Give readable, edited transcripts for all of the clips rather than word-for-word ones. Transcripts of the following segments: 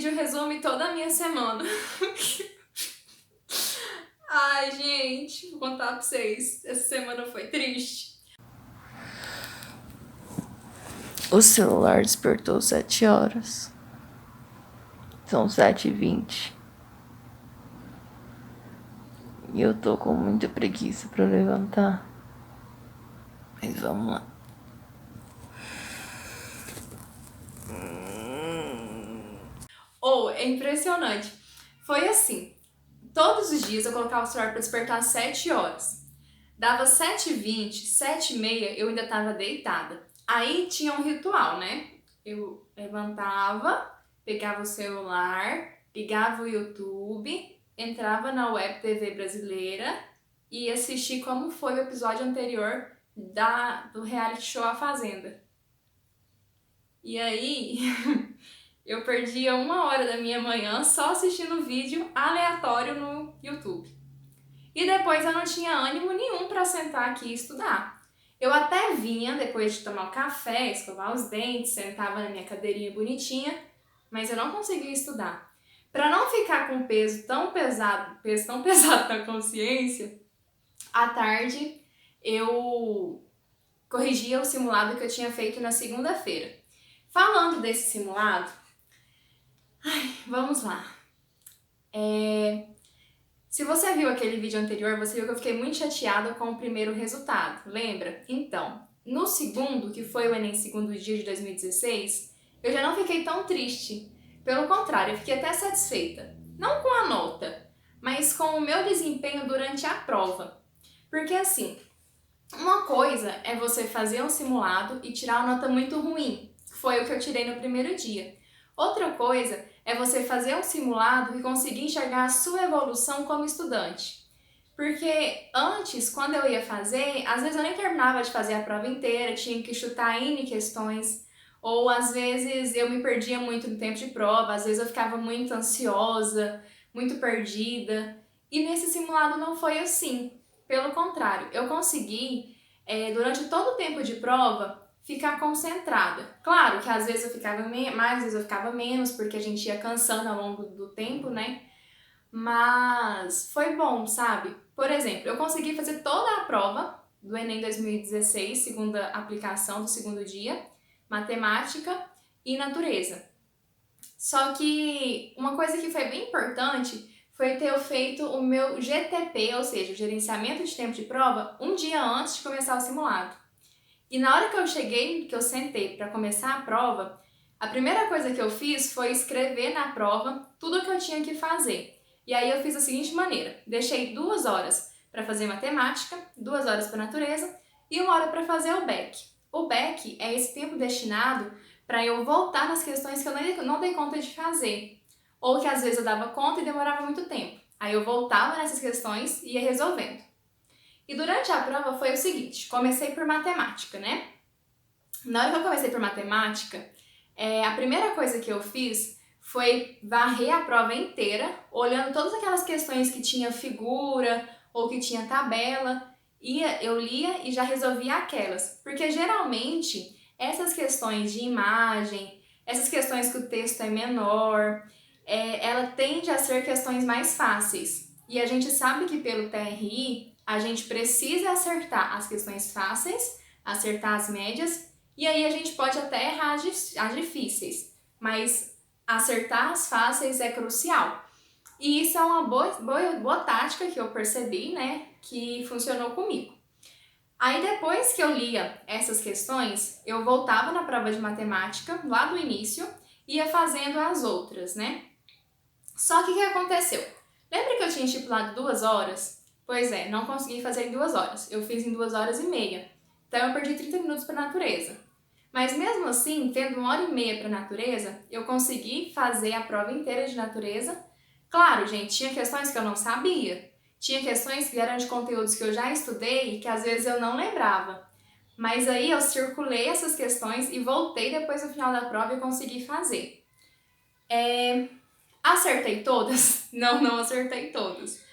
vídeo resume toda a minha semana. Ai, gente, vou contar pra vocês. Essa semana foi triste. O celular despertou 7 horas. São 7h20. E eu tô com muita preguiça pra levantar. Mas vamos lá. É impressionante. Foi assim. Todos os dias eu colocava o celular pra despertar às 7 horas. Dava 7h20, 7h30, eu ainda tava deitada. Aí tinha um ritual, né? Eu levantava, pegava o celular, ligava o YouTube, entrava na Web TV brasileira e assistia como foi o episódio anterior do reality show A Fazenda. E aí, eu perdia 1 hora da minha manhã só assistindo vídeo aleatório no YouTube. E depois eu não tinha ânimo nenhum para sentar aqui e estudar. Eu até vinha, depois de tomar o café, escovar os dentes, sentava na minha cadeirinha bonitinha, mas eu não conseguia estudar. Para não ficar com peso tão pesado na consciência, à tarde eu corrigia o simulado que eu tinha feito na segunda-feira. Falando desse simulado, vamos lá. Se você viu aquele vídeo anterior, você viu que eu fiquei muito chateada com o primeiro resultado, lembra? Então, no segundo, que foi o Enem segundo dia de 2016, eu já não fiquei tão triste. Pelo contrário, eu fiquei até satisfeita. Não com a nota, mas com o meu desempenho durante a prova. Porque assim, uma coisa é você fazer um simulado e tirar uma nota muito ruim, que foi o que eu tirei no primeiro dia. Outra coisa é você fazer um simulado e conseguir enxergar a sua evolução como estudante. Porque antes, quando eu ia fazer, às vezes eu nem terminava de fazer a prova inteira, tinha que chutar N questões, ou às vezes eu me perdia muito no tempo de prova, às vezes eu ficava muito ansiosa, muito perdida. E nesse simulado não foi assim. Pelo contrário, eu consegui, durante todo o tempo de prova, ficar concentrada. Claro que às vezes eu ficava mais, às vezes eu ficava menos, porque a gente ia cansando ao longo do tempo, né? Mas foi bom, sabe? Por exemplo, eu consegui fazer toda a prova do Enem 2016, segunda aplicação do segundo dia, matemática e natureza. Só que uma coisa que foi bem importante foi ter feito o meu GTP, ou seja, o gerenciamento de tempo de prova, um dia antes de começar o simulado. E na hora que eu cheguei, que eu sentei para começar a prova, a primeira coisa que eu fiz foi escrever na prova tudo o que eu tinha que fazer. E aí eu fiz da seguinte maneira: deixei 2 horas para fazer matemática, 2 horas para natureza e 1 hora para fazer o BEC. O BEC é esse tempo destinado para eu voltar nas questões que eu não dei conta de fazer, ou que às vezes eu dava conta e demorava muito tempo. Aí eu voltava nessas questões e ia resolvendo. E durante a prova foi o seguinte: comecei por matemática, né? Na hora que eu comecei por matemática, a primeira coisa que eu fiz foi varrer a prova inteira, olhando todas aquelas questões que tinha figura ou que tinha tabela, eu lia e já resolvia aquelas. Porque geralmente essas questões de imagem, essas questões que o texto é menor, ela tende a ser questões mais fáceis. E a gente sabe que pelo TRI a gente precisa acertar as questões fáceis, acertar as médias, e aí a gente pode até errar as difíceis, mas acertar as fáceis é crucial. E isso é uma boa tática que eu percebi, né, que funcionou comigo. Aí depois que eu lia essas questões, eu voltava na prova de matemática, lá do início, e ia fazendo as outras, né? Só que o que aconteceu? Lembra que eu tinha estipulado 2 horas? Pois é, não consegui fazer em 2 horas. Eu fiz em 2h30. Então eu perdi 30 minutos para a natureza. Mas mesmo assim, tendo 1h30 para a natureza, eu consegui fazer a prova inteira de natureza. Claro, gente, tinha questões que eu não sabia. Tinha questões que eram de conteúdos que eu já estudei e que às vezes eu não lembrava. Mas aí eu circulei essas questões e voltei depois no final da prova e consegui fazer. Acertei todas? Não acertei todas.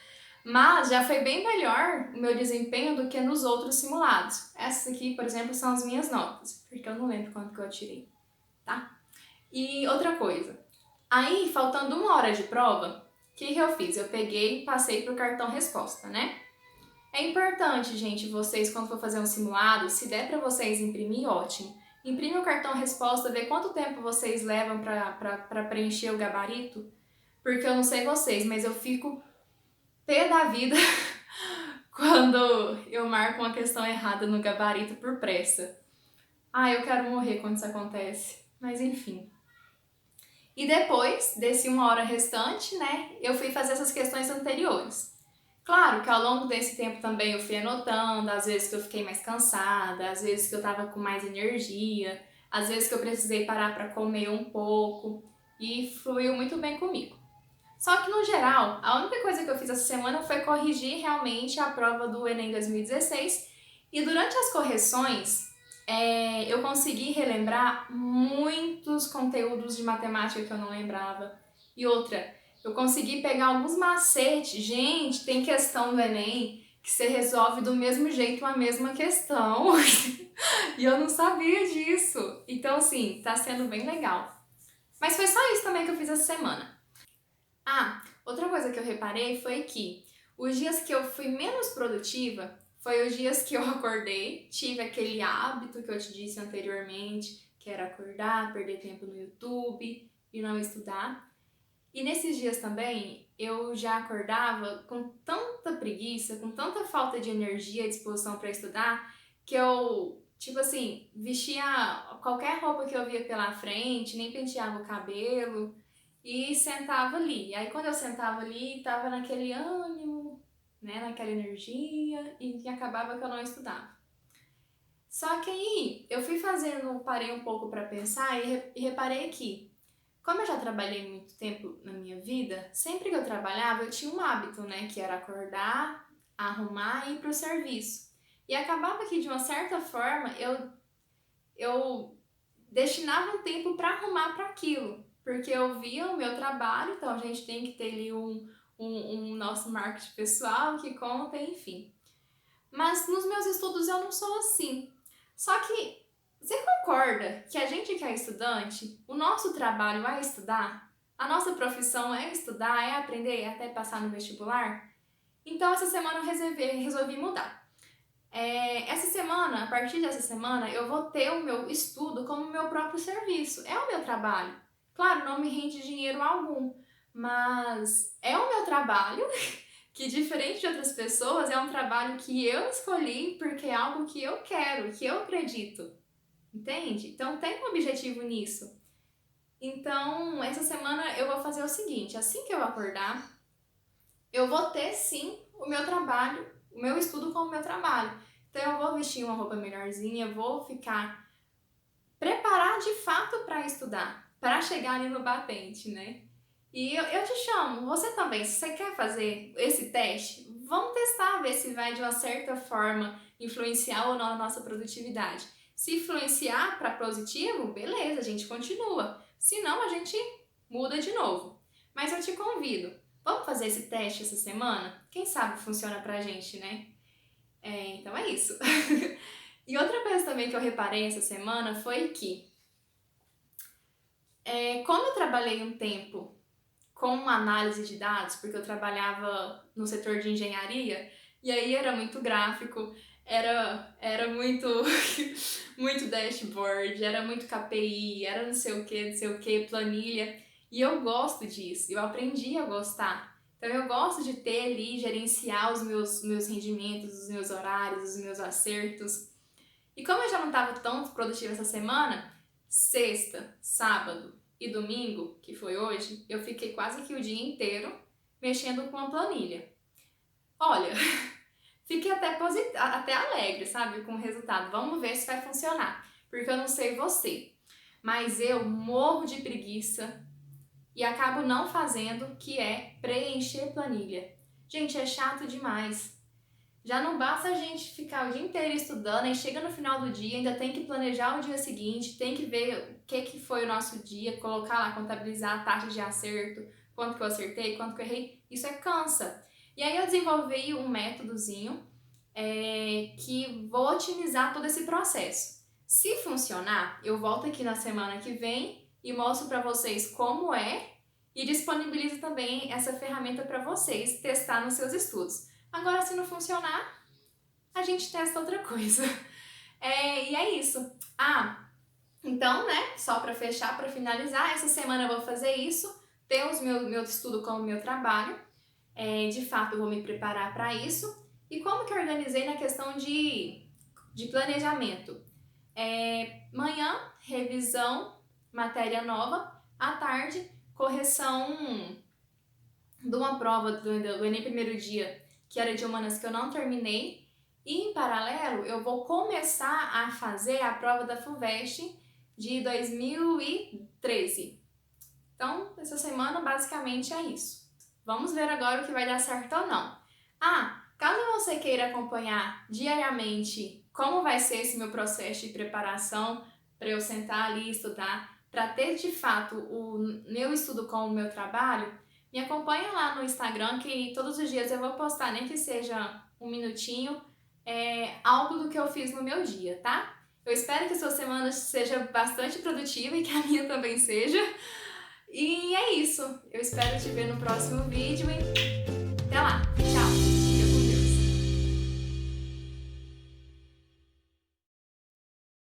Mas já foi bem melhor o meu desempenho do que nos outros simulados. Essas aqui, por exemplo, são as minhas notas, porque eu não lembro quanto que eu tirei, tá? E outra coisa, Aí, faltando 1 hora de prova, o que eu fiz? Eu peguei e passei pro cartão resposta, né? É importante, gente, vocês, quando for fazer um simulado, se der para vocês imprimir, ótimo. Imprime o cartão resposta, vê quanto tempo vocês levam para preencher o gabarito, porque eu não sei vocês, mas eu fico pé da vida quando eu marco uma questão errada no gabarito por pressa. Eu quero morrer quando isso acontece, mas enfim. E depois, desse 1 hora restante, né, eu fui fazer essas questões anteriores. Claro que ao longo desse tempo também eu fui anotando, às vezes que eu fiquei mais cansada, às vezes que eu tava com mais energia, às vezes que eu precisei parar para comer um pouco, e fluiu muito bem comigo. Só que no geral, a única coisa que eu fiz essa semana foi corrigir realmente a prova do Enem 2016, e durante as correções eu consegui relembrar muitos conteúdos de matemática que eu não lembrava. E outra, eu consegui pegar alguns macetes. Gente, tem questão do Enem que você resolve do mesmo jeito a mesma questão. E eu não sabia disso. Então, assim, tá sendo bem legal. Mas foi só isso também que eu fiz essa semana. Outra coisa que eu reparei foi que os dias que eu fui menos produtiva foi os dias que eu acordei, tive aquele hábito que eu te disse anteriormente, que era acordar, perder tempo no YouTube e não estudar. E nesses dias também, eu já acordava com tanta preguiça, com tanta falta de energia e disposição para estudar, que eu, tipo assim, vestia qualquer roupa que eu via pela frente, nem penteava o cabelo e sentava ali. E aí quando eu sentava ali, tava naquele ânimo, né, naquela energia e acabava que eu não estudava. Só que aí eu fui fazendo, parei um pouco para pensar e reparei que, como eu já trabalhei muito tempo na minha vida, sempre que eu trabalhava eu tinha um hábito, né, que era acordar, arrumar e ir pro serviço. E acabava que de uma certa forma eu destinava um tempo para arrumar para aquilo, porque eu via o meu trabalho, então a gente tem que ter ali um nosso marketing pessoal que conta, enfim. Mas nos meus estudos eu não sou assim. Só que você concorda que a gente que é estudante, o nosso trabalho é estudar? A nossa profissão é estudar, é aprender até passar no vestibular? Então essa semana eu resolvi mudar. Essa semana, a partir dessa semana, eu vou ter o meu estudo como meu próprio serviço. É o meu trabalho. Claro, não me rende dinheiro algum, mas é o meu trabalho que, diferente de outras pessoas, é um trabalho que eu escolhi porque é algo que eu quero, que eu acredito. Entende? Então tem um objetivo nisso. Então, essa semana eu vou fazer o seguinte, assim que eu acordar, eu vou ter sim o meu trabalho, o meu estudo como meu trabalho. Então eu vou vestir uma roupa melhorzinha, vou ficar preparada de fato para estudar, para chegar ali no batente, né? E eu te chamo, você também, se você quer fazer esse teste, vamos testar, ver se vai de uma certa forma influenciar ou não a nossa produtividade. Se influenciar para positivo, beleza, a gente continua. Se não, a gente muda de novo. Mas eu te convido, vamos fazer esse teste essa semana? Quem sabe funciona pra gente, né? Então é isso. E outra coisa também que eu reparei essa semana foi que, como eu trabalhei um tempo com análise de dados, porque eu trabalhava no setor de engenharia, e aí era muito gráfico, era muito, muito dashboard, era muito KPI, era não sei o que, planilha, e eu gosto disso, eu aprendi a gostar. Então eu gosto de ter ali, gerenciar os meus rendimentos, os meus horários, os meus acertos. E como eu já não estava tão produtiva essa semana, sexta, sábado e domingo, que foi hoje, eu fiquei quase que o dia inteiro mexendo com a planilha. Olha, fiquei até alegre, sabe, com o resultado. Vamos ver se vai funcionar, porque eu não sei você, mas eu morro de preguiça e acabo não fazendo, que é preencher planilha. Gente, é chato demais. Já não basta a gente ficar o dia inteiro estudando, aí chega no final do dia, ainda tem que planejar o dia seguinte, tem que ver o que foi o nosso dia, colocar lá, contabilizar a taxa de acerto, quanto que eu acertei, quanto que eu errei, isso cansa. E aí eu desenvolvi um métodozinho que vou otimizar todo esse processo. Se funcionar, eu volto aqui na semana que vem e mostro para vocês como é e disponibilizo também essa ferramenta para vocês testar nos seus estudos. Agora, se não funcionar, a gente testa outra coisa. E é isso. Então, né, só para fechar, para finalizar, essa semana eu vou fazer isso, ter meu estudo como meu trabalho, de fato eu vou me preparar para isso. E como que eu organizei na questão de planejamento? Manhã, revisão, matéria nova, à tarde, correção de uma prova do Enem primeiro dia, que era de humanas que eu não terminei, e em paralelo eu vou começar a fazer a prova da FUVEST de 2013. Então, essa semana basicamente é isso. Vamos ver agora o que vai dar certo ou não. Caso você queira acompanhar diariamente como vai ser esse meu processo de preparação, para eu sentar ali e estudar, para ter de fato o meu estudo como meu trabalho, me acompanha lá no Instagram, que todos os dias eu vou postar, nem que seja um minutinho, algo do que eu fiz no meu dia, tá? Eu espero que a sua semana seja bastante produtiva e que a minha também seja. E é isso. Eu espero te ver no próximo vídeo.